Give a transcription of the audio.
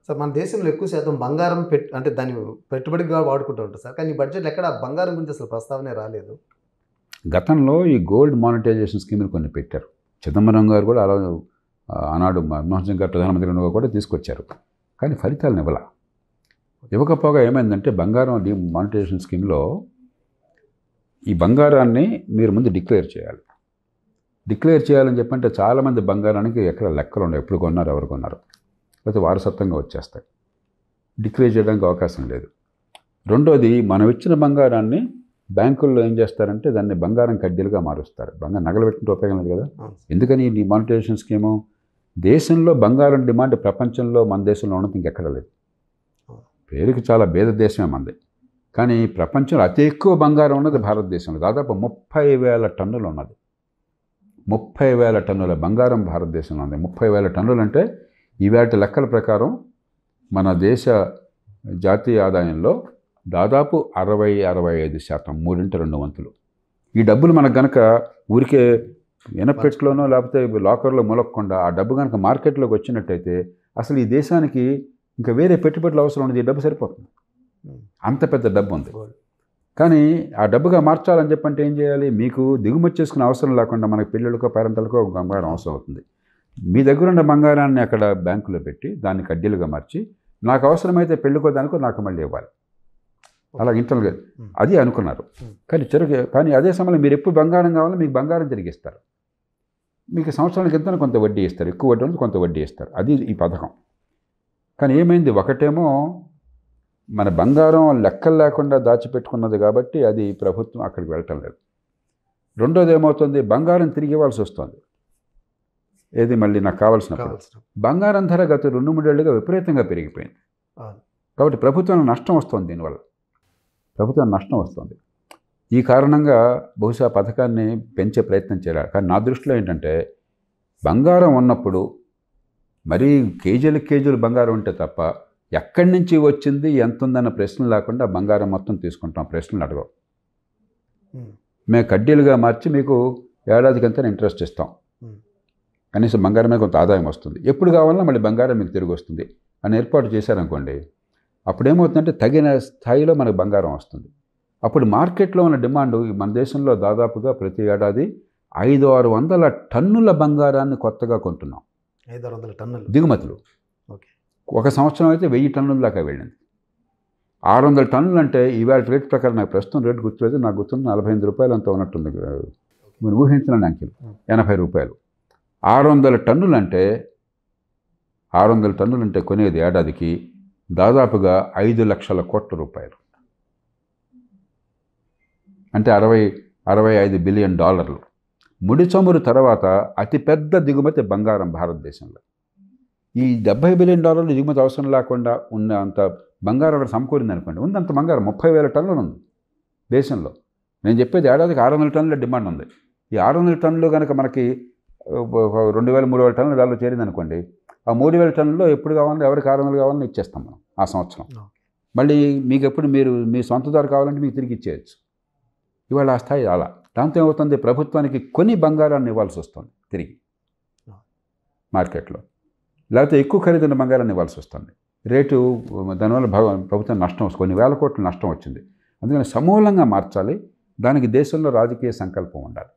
Sir మన దేశంలో ఎక్కువ శాతం బంగారం అంటే దాన్ని పెట్టుబడిగా వాడుకుంటూ ఉంటారు సార్. కానీ ఈ బడ్జెట్‌లో ఎక్కడ బంగారం గురించి అసలు ప్రస్తావనే రాలేదు. గతంలో ఈ గోల్డ్ మానిటైజేషన్ స్కీములు కొన్ని పెట్టారు. చిదంబరం గారు కూడా అలా ఆనాడు మన్మోహన్ సింగ్ గారు ప్రధానమంత్రి ఉండగా కూడా తీసుకొచ్చారు. కానీ ఫలితాలను ఇవ్వకపోగా ఏమైందంటే బంగారం మానిటైజేషన్ స్కీమ్లో ఈ బంగారాన్ని మీరు ముందు డిక్లేర్ చేయాలి. డిక్లేర్ చేయాలని చెప్పంటే చాలామంది బంగారానికి ఎక్కడ లెక్కలు ఉండవు, ఎప్పుడు కొన్నారు, ఎవరు కొన్నారు, లేకపోతే వారసత్వంగా వచ్చేస్తాయి. డిక్లేర్ చేయడానికి అవకాశం లేదు. రెండోది, మనం ఇచ్చిన బంగారాన్ని బ్యాంకుల్లో ఏం చేస్తారంటే దాన్ని బంగారం కడ్డీలుగా మారుస్తారు. బంగారం నగలు పెట్టిన ఉపయోగం లేదు కదా. ఎందుకని ఈ మానిటైజేషన్ స్కీము? దేశంలో బంగారం డిమాండ్ ప్రపంచంలో మన దేశంలో ఉన్నది ఇంకెక్కడ లేదు. పేరుకి చాలా పేద దేశమే మనది, కానీ ప్రపంచంలో అతి ఎక్కువ బంగారం ఉన్నది భారతదేశంలో. దాదాపు 30,000 టన్నులు ఉన్నది. 30,000 టన్నుల బంగారం భారతదేశంలో ఉంది. 30,000 టన్నులు అంటే ఈవేటి లెక్కల ప్రకారం మన దేశ జాతీయ ఆదాయంలో దాదాపు 60-65%, 3/2 వంతులు. ఈ డబ్బులు మనకు గనక ఊరికే ఎనపెట్లోనో లేకపోతే లాకర్లో మొలక్కుండా ఆ డబ్బు కనుక మార్కెట్లోకి వచ్చినట్టయితే అసలు ఈ దేశానికి ఇంకా వేరే పెట్టుబడులు అవసరం ఉండదు. ఈ డబ్బు సరిపోతుంది, అంత పెద్ద డబ్బు ఉంది. కానీ ఆ డబ్బుగా మార్చాలని చెప్పంటే ఏం చేయాలి? మీకు దిగుమతి చేసుకునే అవసరం లేకుండా మనకి పిల్లలకో పేరెంట్లకో బంగారం అవసరం అవుతుంది. మీ దగ్గర ఉన్న బంగారాన్ని అక్కడ బ్యాంకులో పెట్టి దాన్ని కడ్డీలుగా మార్చి నాకు అవసరమైతే పెళ్ళికో దానికో నాకు మళ్ళీ ఇవ్వాలి. అలా ఇంటర్నల్గా అది అనుకున్నారు. కానీ అదే సమయంలో మీరు ఎప్పుడు బంగారం కావాలో మీకు బంగారం తిరిగిస్తారు. మీకు సంవత్సరానికి ఎంత కొంత వడ్డీ ఇస్తారు, ఎక్కువ వడ్డీ ఉంది, కొంత వడ్డీ ఇస్తారు. అది ఈ పథకం. కానీ ఏమైంది? ఒకటేమో మన బంగారం లెక్కలు లేకుండా దాచిపెట్టుకున్నది కాబట్టి అది ప్రభుత్వం అక్కడికి వెళ్ళటం లేదు. రెండోది ఏమవుతుంది? బంగారం తిరిగి ఇవ్వాల్సి వస్తుంది. ఏది మళ్ళీ నాకు కావాల్సినప్పుడు. బంగారం ధర గత 2-3 ఏళ్ళుగా విపరీతంగా పెరిగిపోయింది. కాబట్టి ప్రభుత్వానికి నష్టం వస్తుంది. దీనివల్ల ప్రభుత్వానికి నష్టం వస్తుంది. ఈ కారణంగా బహుశా పథకాన్ని పెంచే ప్రయత్నం చేయాలి. కానీ నా దృష్టిలో ఏంటంటే బంగారం ఉన్నప్పుడు మరీ కేజీలు బంగారం ఉంటే తప్ప ఎక్కడి నుంచి వచ్చింది, ఎంత ఉందన్న ప్రశ్నలు లేకుండా బంగారం మొత్తం తీసుకుంటాం. ప్రశ్నలు అడగవు. మేము కడ్డీలుగా మార్చి మీకు ఏడాదికి అంతా ఇంట్రెస్ట్ ఇస్తాం. కనీసం బంగారం మీద కొంత ఆదాయం వస్తుంది. ఎప్పుడు కావాలన్నా మళ్ళీ బంగారం మీకు తిరిగి వస్తుంది అని ఏర్పాటు చేశారనుకోండి, అప్పుడేమవుతుందంటే తగిన స్థాయిలో మనకు బంగారం వస్తుంది. అప్పుడు మార్కెట్లో ఉన్న డిమాండ్ మన దేశంలో దాదాపుగా ప్రతి ఏడాది 500-600 టన్నుల బంగారాన్ని కొత్తగా కొంటున్నాం. 500-600 టన్నులు దిగుమతులు. ఒక సంవత్సరం అయితే 1000 టన్నుల దాకా వెళ్ళింది. 600 టన్నులు అంటే ఈవేళ రేట్ ప్రకారం నాకు ప్రస్తుతం రేటు గుర్తులేదు, నాకు గుర్తుంది 45 రూపాయలు అంత ఉన్నట్టుంది. మీరు ఊహించిన అంకెలు 80 రూపాయలు. 600 టన్నులు అంటే కొనేది ఏడాదికి దాదాపుగా 5 లక్షల కోట్ల రూపాయలు, అంటే 65 బిలియన్ డాలర్లు. ముడి చమురు తర్వాత అతిపెద్ద దిగుమతి బంగారం భారతదేశంలో. ఈ 70 బిలియన్ డాలర్లు దిగుమతి అవసరం లేకుండా ఉన్న అంత బంగారం అక్కడ సమకూరింది అనుకోండి. ఉందంత బంగారం 30,000 టన్నులు ఉంది దేశంలో. నేను చెప్పేది ఏడాదికి 600 టన్నుల డిమాండ్ ఉంది. ఈ 600 టన్నులు కనుక మనకి 2,000-3,000 టన్నుల దానిలో చేరింది అనుకోండి, ఆ 3,000 టన్నుల్లో ఎప్పుడు కావాలన్నా ఎవరికి 600 కావాలని ఇచ్చేస్తాం మనం ఆ సంవత్సరం. మళ్ళీ మీకు ఎప్పుడు మీరు మీ సొంత ధర కావాలంటే మీకు తిరిగి ఇచ్చేయచ్చు. ఇవాళ ఆ స్థాయి అలా. దాంతో ఏమవుతుంది? ప్రభుత్వానికి కొన్ని బంగారాన్ని ఇవ్వాల్సి వస్తుంది తిరిగి మార్కెట్లో, లేకపోతే ఎక్కువ ఖరీదైన బంగారాన్ని ఇవ్వాల్సి వస్తుంది. రేటు దానివల్ల ప్రభుత్వం నష్టం వస్తుంది, కొన్ని వేల కోట్ల నష్టం వచ్చింది. అందుకని సమూలంగా మార్చాలి. దానికి దేశంలో రాజకీయ సంకల్పం ఉండాలి.